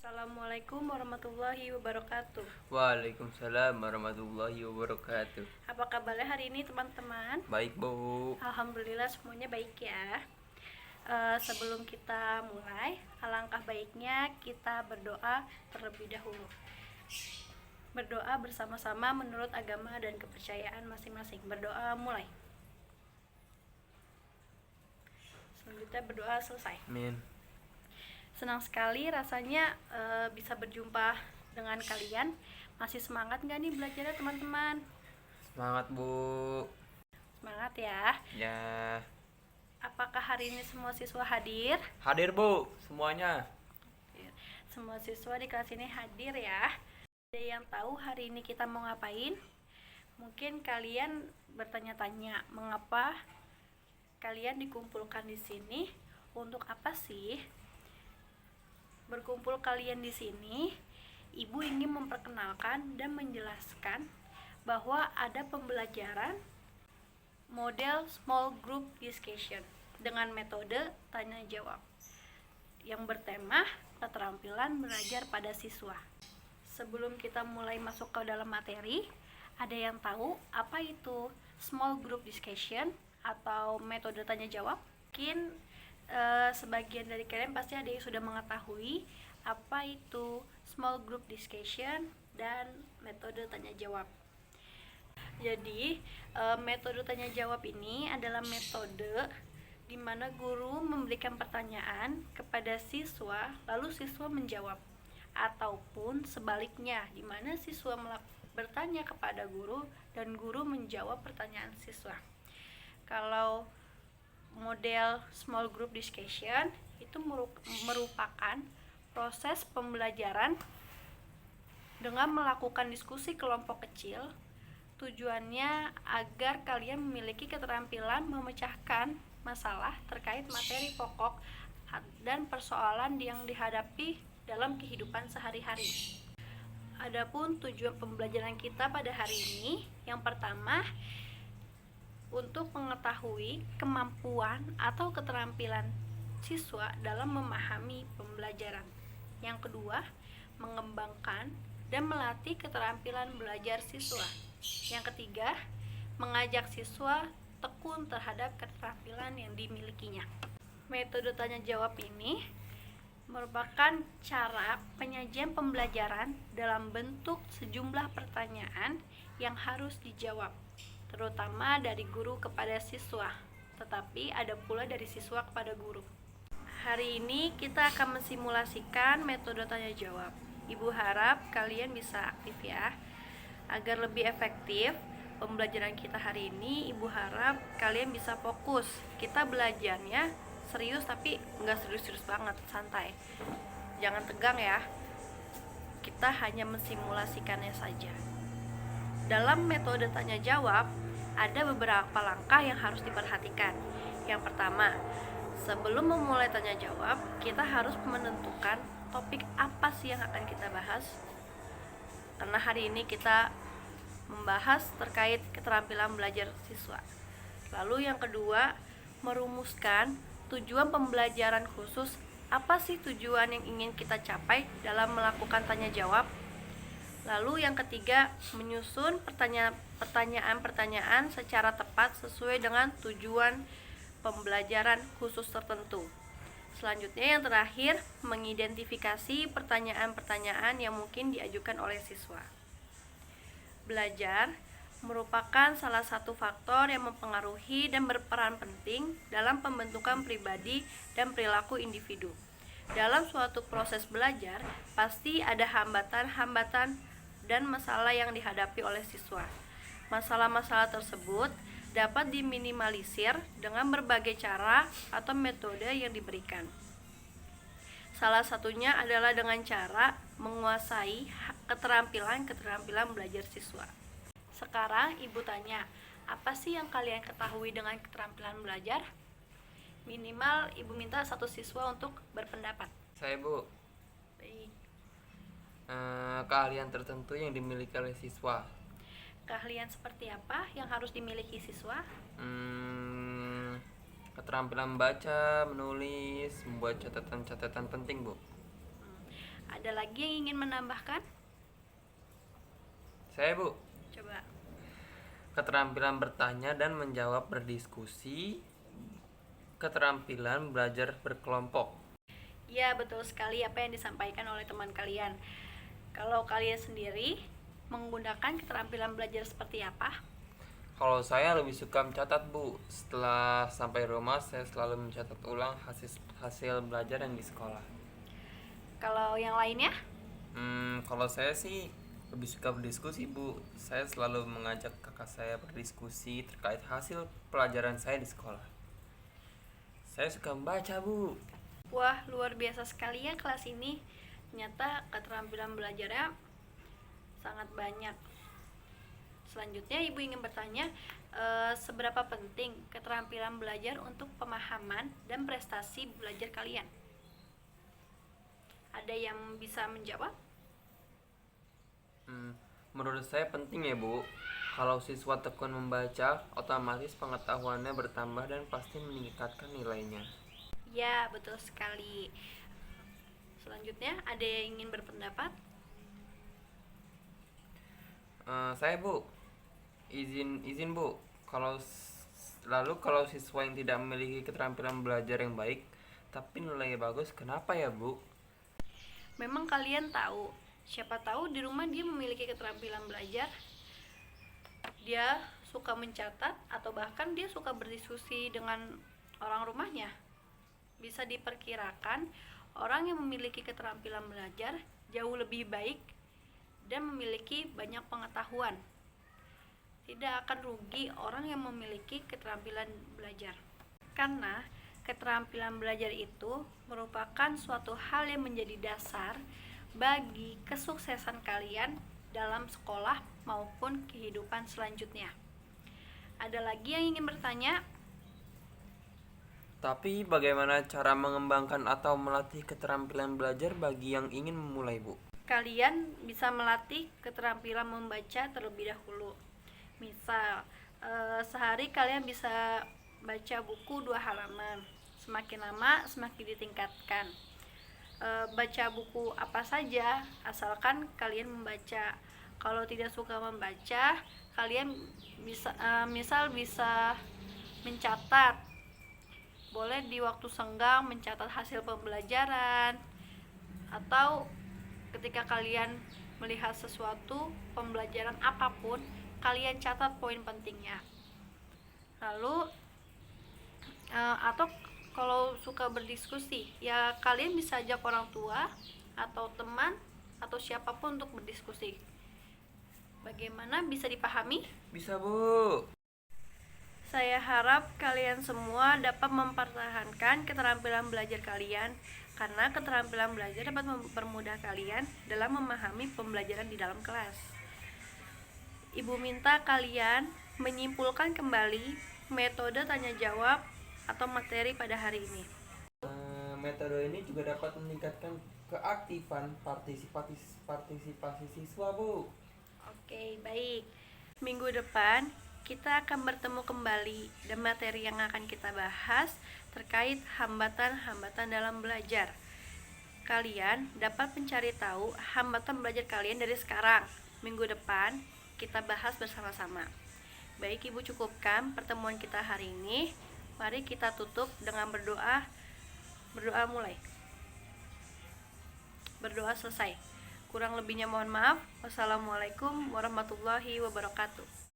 Assalamualaikum warahmatullahi wabarakatuh. Waalaikumsalam warahmatullahi wabarakatuh. Apa kabarnya hari ini teman-teman? Baik, Bu. Alhamdulillah semuanya baik ya. Sebelum kita mulai, alangkah baiknya kita berdoa terlebih dahulu. Berdoa bersama-sama menurut agama dan kepercayaan masing-masing. Berdoa mulai. Selanjutnya berdoa selesai. Amin. Senang sekali rasanya bisa berjumpa dengan kalian. Masih semangat nggak nih belajarnya teman-teman? Semangat, Bu. Semangat ya. Ya. Apakah hari ini semua siswa hadir? Hadir, Bu, semuanya. Semua siswa di kelas ini hadir ya. Ada yang tahu hari ini kita mau ngapain? Mungkin kalian bertanya-tanya, mengapa kalian dikumpulkan di sini? Untuk apa sih? Berkumpul kalian di sini, Ibu ingin memperkenalkan dan menjelaskan bahwa ada pembelajaran model small group discussion dengan metode tanya jawab yang bertema keterampilan belajar pada siswa. Sebelum kita mulai masuk ke dalam materi, ada yang tahu apa itu small group discussion atau metode tanya jawab? Mungkin sebagian dari kalian pasti ada yang sudah mengetahui apa itu small group discussion dan metode tanya jawab. Jadi metode tanya jawab ini adalah metode di mana guru memberikan pertanyaan kepada siswa lalu siswa menjawab, ataupun sebaliknya di mana siswa bertanya kepada guru dan guru menjawab pertanyaan siswa. Kalau model small group discussion itu merupakan proses pembelajaran dengan melakukan diskusi kelompok kecil. Tujuannya agar kalian memiliki keterampilan memecahkan masalah terkait materi pokok dan persoalan yang dihadapi dalam kehidupan sehari-hari. Adapun tujuan pembelajaran kita pada hari ini, yang pertama, untuk mengetahui kemampuan atau keterampilan siswa dalam memahami pembelajaran. Yang kedua, mengembangkan dan melatih keterampilan belajar siswa. Yang ketiga, mengajak siswa tekun terhadap keterampilan yang dimilikinya. Metode tanya jawab ini merupakan cara penyajian pembelajaran dalam bentuk sejumlah pertanyaan yang harus dijawab, terutama dari guru kepada siswa, tetapi ada pula dari siswa kepada guru. Hari ini kita akan mensimulasikan metode tanya jawab. Ibu harap kalian bisa aktif ya. Agar lebih efektif pembelajaran kita hari ini, Ibu harap kalian bisa fokus. Kita belajarnya serius tapi nggak serius-serius banget, santai. Jangan tegang ya. Kita hanya mensimulasikannya saja. Dalam metode tanya jawab, ada beberapa langkah yang harus diperhatikan. Yang pertama, sebelum memulai tanya jawab, kita harus menentukan topik apa sih yang akan kita bahas. Karena hari ini kita membahas terkait keterampilan belajar siswa. Lalu yang kedua, merumuskan tujuan pembelajaran khusus. Apa sih tujuan yang ingin kita capai dalam melakukan tanya jawab? Lalu yang ketiga, menyusun pertanyaan-pertanyaan secara tepat sesuai dengan tujuan pembelajaran khusus tertentu. Selanjutnya yang terakhir, mengidentifikasi pertanyaan-pertanyaan yang mungkin diajukan oleh siswa. Belajar merupakan salah satu faktor yang mempengaruhi dan berperan penting dalam pembentukan pribadi dan perilaku individu. Dalam suatu proses belajar, pasti ada hambatan-hambatan dan masalah yang dihadapi oleh siswa. Masalah-masalah tersebut dapat diminimalisir dengan berbagai cara atau metode yang diberikan. Salah satunya adalah dengan cara menguasai keterampilan belajar siswa. Sekarang Ibu tanya, apa sih yang kalian ketahui dengan keterampilan belajar? Minimal Ibu minta satu siswa untuk berpendapat. Saya, Bu. Baik. Keahlian tertentu yang dimiliki oleh siswa. Keahlian seperti apa yang harus dimiliki siswa? Keterampilan membaca, menulis, membuat catatan-catatan penting, Bu. Ada lagi yang ingin menambahkan? Saya, Bu. Coba. Keterampilan bertanya dan menjawab berdiskusi, keterampilan belajar berkelompok. Ya, betul sekali apa yang disampaikan oleh teman kalian. Kalau kalian sendiri menggunakan keterampilan belajar seperti apa? Kalau saya lebih suka mencatat, Bu. Setelah sampai rumah, saya selalu mencatat ulang hasil belajar yang di sekolah. Kalau yang lainnya? Kalau saya sih lebih suka berdiskusi, Bu. Saya selalu mengajak kakak saya berdiskusi terkait hasil pelajaran saya di sekolah. Saya suka membaca, Bu. Wah, luar biasa sekali ya kelas ini. Ternyata keterampilan belajarnya sangat banyak. Selanjutnya, Ibu ingin bertanya, seberapa penting keterampilan belajar untuk pemahaman dan prestasi belajar kalian? Ada yang bisa menjawab? Menurut saya penting ya, Bu. Kalau siswa tekun membaca, otomatis pengetahuannya bertambah dan pasti meningkatkan nilainya. Ya, betul sekali. Selanjutnya, ada yang ingin berpendapat? Saya, Bu, izin Bu. Kalau siswa yang tidak memiliki keterampilan belajar yang baik, tapi nilainya bagus, kenapa ya, Bu? Memang kalian tahu, siapa tahu di rumah dia memiliki keterampilan belajar. Dia suka mencatat atau bahkan dia suka berdiskusi dengan orang rumahnya. Bisa diperkirakan orang yang memiliki keterampilan belajar jauh lebih baik dan memiliki banyak pengetahuan. Tidak akan rugi orang yang memiliki keterampilan belajar. Karena keterampilan belajar itu merupakan suatu hal yang menjadi dasar bagi kesuksesan kalian dalam sekolah maupun kehidupan selanjutnya. Ada lagi yang ingin bertanya? Tapi bagaimana cara mengembangkan atau melatih keterampilan belajar bagi yang ingin memulai, Bu? Kalian bisa melatih keterampilan membaca terlebih dahulu. Misal, sehari kalian bisa baca buku 2 halaman. Semakin lama semakin ditingkatkan. Baca buku apa saja asalkan kalian membaca. Kalau tidak suka membaca, kalian bisa misal bisa mencatat. Boleh di waktu senggang mencatat hasil pembelajaran, atau ketika kalian melihat sesuatu pembelajaran apapun, kalian catat poin pentingnya. Lalu atau kalau suka berdiskusi, ya kalian bisa ajak orang tua atau teman atau siapapun untuk berdiskusi. Bagaimana, bisa dipahami? Bisa, Bu. Saya harap kalian semua dapat mempertahankan keterampilan belajar kalian, karena keterampilan belajar dapat mempermudah kalian dalam memahami pembelajaran di dalam kelas. Ibu minta kalian menyimpulkan kembali metode tanya jawab atau materi pada hari ini. Metode ini juga dapat meningkatkan keaktifan partisipasi siswa, Bu. Oke, baik. Minggu depan kita akan bertemu kembali dan materi yang akan kita bahas terkait hambatan-hambatan dalam belajar. Kalian dapat mencari tahu hambatan belajar kalian dari sekarang. Minggu depan kita bahas bersama-sama. Baik, Ibu cukupkan pertemuan kita hari ini. Mari kita tutup dengan berdoa. Berdoa mulai. Berdoa selesai. Kurang lebihnya mohon maaf. Wassalamualaikum warahmatullahi wabarakatuh.